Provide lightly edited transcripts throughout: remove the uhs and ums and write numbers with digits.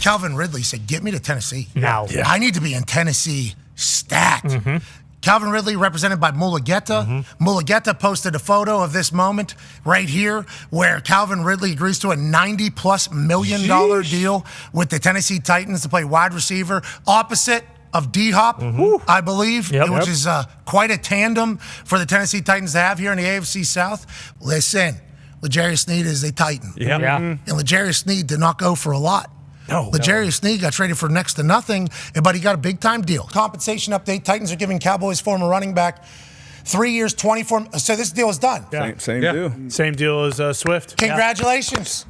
Calvin Ridley said, get me to Tennessee. Now. Yeah. I need to be in Tennessee stat. Calvin Ridley represented by Mulugeta. Mulugeta posted a photo of this moment right here where Calvin Ridley agrees to a $90+ million deal with the Tennessee Titans to play wide receiver opposite of D-Hop, I believe, which is quite a tandem for the Tennessee Titans to have here in the AFC South. Listen, L'Jarius Sneed is a Titan. And L'Jarius Sneed did not go for a lot. L'Jarius Sneed got traded for next to nothing, but he got a big-time deal. Compensation update, Titans are giving Cowboys former running back 3 years, 24. So this deal is done. Same deal. Same deal as Swift. Congratulations,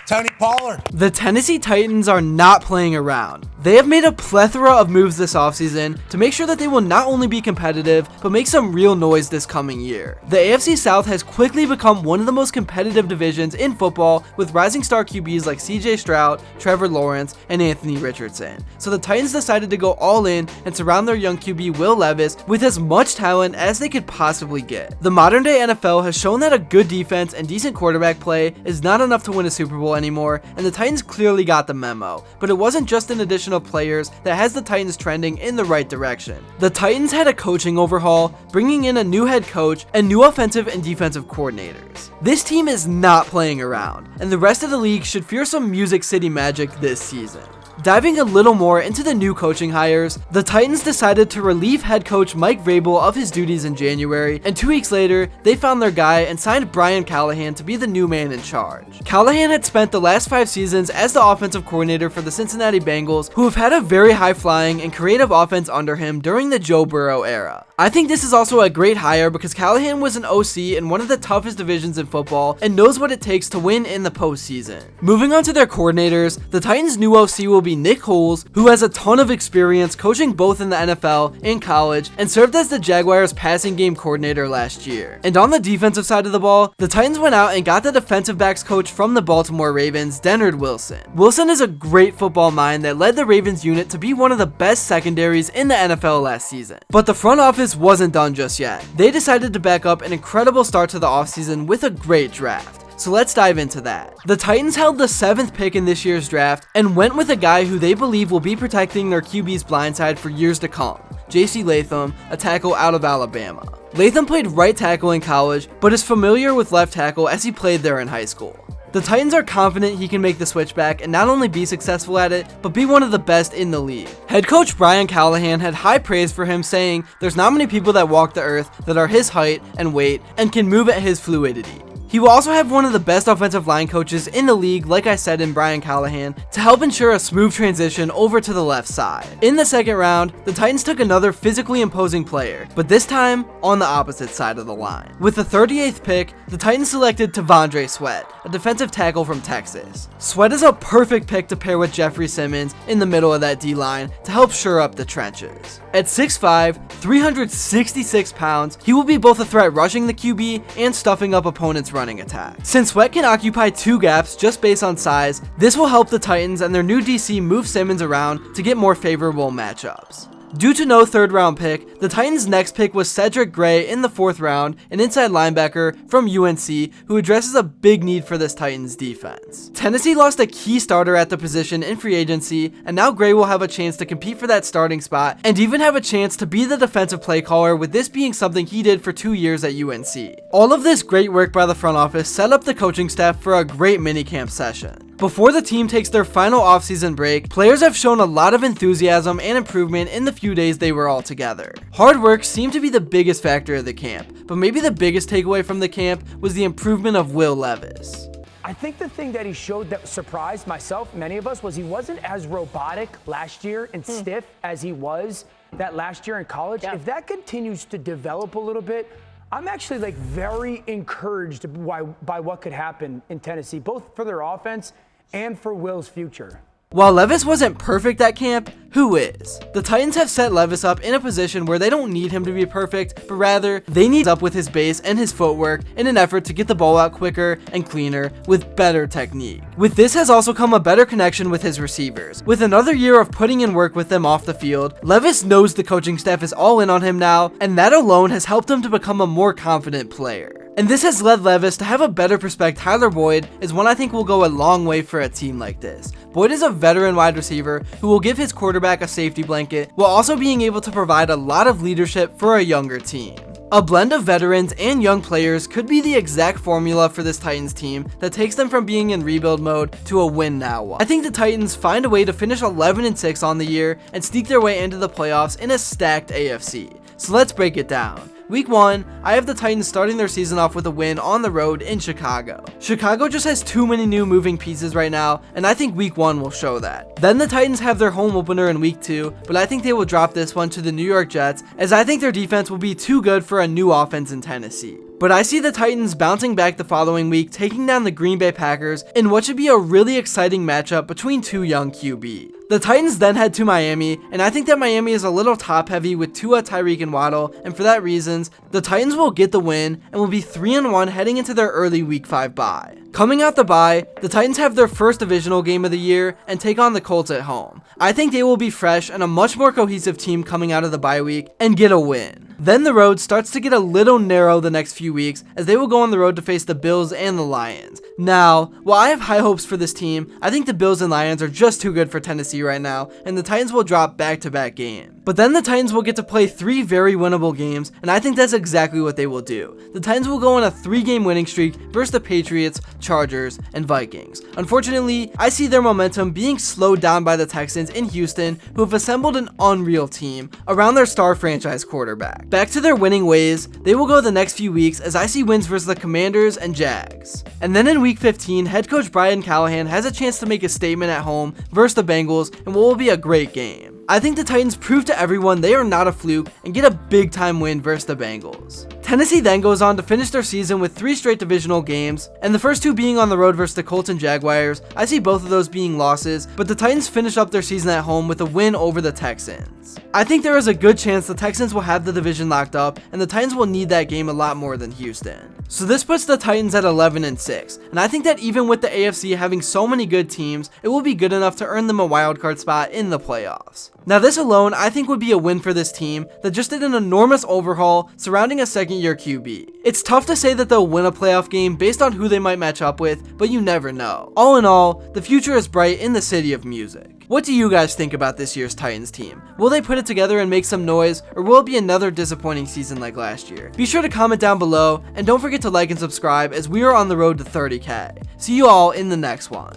Tony Pollard. The Tennessee Titans are not playing around. They have made a plethora of moves this offseason to make sure that they will not only be competitive, but make some real noise this coming year. The AFC South has quickly become one of the most competitive divisions in football, with rising star QBs like CJ Stroud, Trevor Lawrence, and Anthony Richardson. So the Titans decided to go all in and surround their young QB Will Levis with as much talent as they could possibly get. The modern day NFL has shown that a good defense and decent quarterback play is not enough to win a Super Bowl anymore, and the Titans clearly got the memo. But it wasn't just an addition of players that has the Titans trending in the right direction. The Titans had a coaching overhaul, bringing in a new head coach and new offensive and defensive coordinators. This team is not playing around, and the rest of the league should fear some Music City magic this season. Diving a little more into the new coaching hires, the Titans decided to relieve head coach Mike Vrabel of his duties in January, and 2 weeks later, they found their guy and signed Brian Callahan to be the new man in charge. Callahan had spent the last 5 seasons as the offensive coordinator for the Cincinnati Bengals, who have had a very high-flying and creative offense under him during the Joe Burrow era. I think this is also a great hire because Callahan was an OC in one of the toughest divisions in football and knows what it takes to win in the postseason. Moving on to their coordinators, the Titans' new OC will be Nick Holes, who has a ton of experience coaching both in the NFL and college and served as the Jaguars' passing game coordinator last year. And on the defensive side of the ball, the Titans went out and got the defensive backs coach from the Baltimore Ravens, Denard Wilson. Wilson is a great football mind that led the Ravens unit to be one of the best secondaries in the NFL last season. But the front office wasn't done just yet. They decided to back up an incredible start to the offseason with a great draft. So let's dive into that. The Titans held the 7th pick in this year's draft and went with a guy who they believe will be protecting their QB's blindside for years to come, J.C. Latham, a tackle out of Alabama. Latham played right tackle in college, but is familiar with left tackle as he played there in high school. The Titans are confident he can make the switch back and not only be successful at it, but be one of the best in the league. Head coach Brian Callahan had high praise for him, saying there's not many people that walk the earth that are his height and weight and can move at his fluidity. He will also have one of the best offensive line coaches in the league, like I said, in Brian Callahan, to help ensure a smooth transition over to the left side. In the second round, the Titans took another physically imposing player, but this time on the opposite side of the line. With the 38th pick, the Titans selected T'Vondre Sweat, a defensive tackle from Texas. Sweat is a perfect pick to pair with Jeffrey Simmons in the middle of that D-line to help shore up the trenches. At 6'5", 366 pounds, he will be both a threat rushing the QB and stuffing up opponents' running attack. Since Sweat can occupy 2 gaps just based on size, this will help the Titans and their new DC move Simmons around to get more favorable matchups. Due to no 3rd round pick, the Titans' next pick was Cedric Gray in the 4th round, an inside linebacker from UNC who addresses a big need for this Titans defense. Tennessee lost a key starter at the position in free agency, and now Gray will have a chance to compete for that starting spot and even have a chance to be the defensive play caller, with this being something he did for 2 years at UNC. All of this great work by the front office set up the coaching staff for a great minicamp session. Before the team takes their final offseason break, players have shown a lot of enthusiasm and improvement in the few days they were all together. Hard work seemed to be the biggest factor of the camp, but maybe the biggest takeaway from the camp was the improvement of Will Levis. I think the thing that he showed that surprised myself, many of us, was he wasn't as robotic last year and stiff as he was that last year in college. If that continues to develop a little bit, I'm actually very encouraged by what could happen in Tennessee, both for their offense and for Will's future. While Levis wasn't perfect at camp, who is? The Titans have set Levis up in a position where they don't need him to be perfect, but rather, they need up with his base and his footwork in an effort to get the ball out quicker and cleaner with better technique. With this has also come a better connection with his receivers. With another year of putting in work with them off the field, Levis knows the coaching staff is all in on him now, and that alone has helped him to become a more confident player. And this has led Levis to have a better perspective. Tyler Boyd is one I think will go a long way for a team like this. Boyd is a veteran wide receiver who will give his quarterback a safety blanket while also being able to provide a lot of leadership for a younger team. A blend of veterans and young players could be the exact formula for this Titans team that takes them from being in rebuild mode to a win now one. I think the Titans find a way to finish 11-6 on the year and sneak their way into the playoffs in a stacked AFC. So let's break it down. Week 1, I have the Titans starting their season off with a win on the road in Chicago. Chicago just has too many new moving pieces right now, and I think Week 1 will show that. Then the Titans have their home opener in Week 2, but I think they will drop this one to the New York Jets, as I think their defense will be too good for a new offense in Tennessee. But I see the Titans bouncing back the following week, taking down the Green Bay Packers in what should be a really exciting matchup between two young QBs. The Titans then head to Miami, and I think that Miami is a little top heavy with Tua, Tyreek, and Waddle, and for that reasons, the Titans will get the win and will be 3-1 heading into their early Week 5 bye. Coming out the bye, the Titans have their first divisional game of the year and take on the Colts at home. I think they will be fresh and a much more cohesive team coming out of the bye week and get a win. Then the road starts to get a little narrow the next few weeks as they will go on the road to face the Bills and the Lions. Now, while I have high hopes for this team, I think the Bills and Lions are just too good for Tennessee right now, and the Titans will drop back-to-back games. But then the Titans will get to play 3 very winnable games, and I think that's exactly what they will do. The Titans will go on a 3-game winning streak versus the Patriots, Chargers, and Vikings. Unfortunately, I see their momentum being slowed down by the Texans in Houston, who have assembled an unreal team around their star franchise quarterback. Back to their winning ways, they will go the next few weeks as I see wins versus the Commanders and Jags. And then in Week 15, head coach Brian Callahan has a chance to make a statement at home versus the Bengals in what will be a great game. I think the Titans prove to everyone they are not a fluke and get a big time win versus the Bengals. Tennessee then goes on to finish their season with 3 straight divisional games, and the first 2 being on the road versus the Colts and Jaguars. I see both of those being losses, but the Titans finish up their season at home with a win over the Texans. I think there is a good chance the Texans will have the division locked up, and the Titans will need that game a lot more than Houston. So this puts the Titans at 11-6, and I think that even with the AFC having so many good teams, it will be good enough to earn them a wildcard spot in the playoffs. Now this alone I think would be a win for this team that just did an enormous overhaul surrounding a second-year QB. It's tough to say that they'll win a playoff game based on who they might match up with, but you never know. All in all, the future is bright in the city of music. What do you guys think about this year's Titans team? Will they put it together and make some noise, or will it be another disappointing season like last year? Be sure to comment down below, and don't forget to like and subscribe as we are on the road to 30K. See you all in the next one.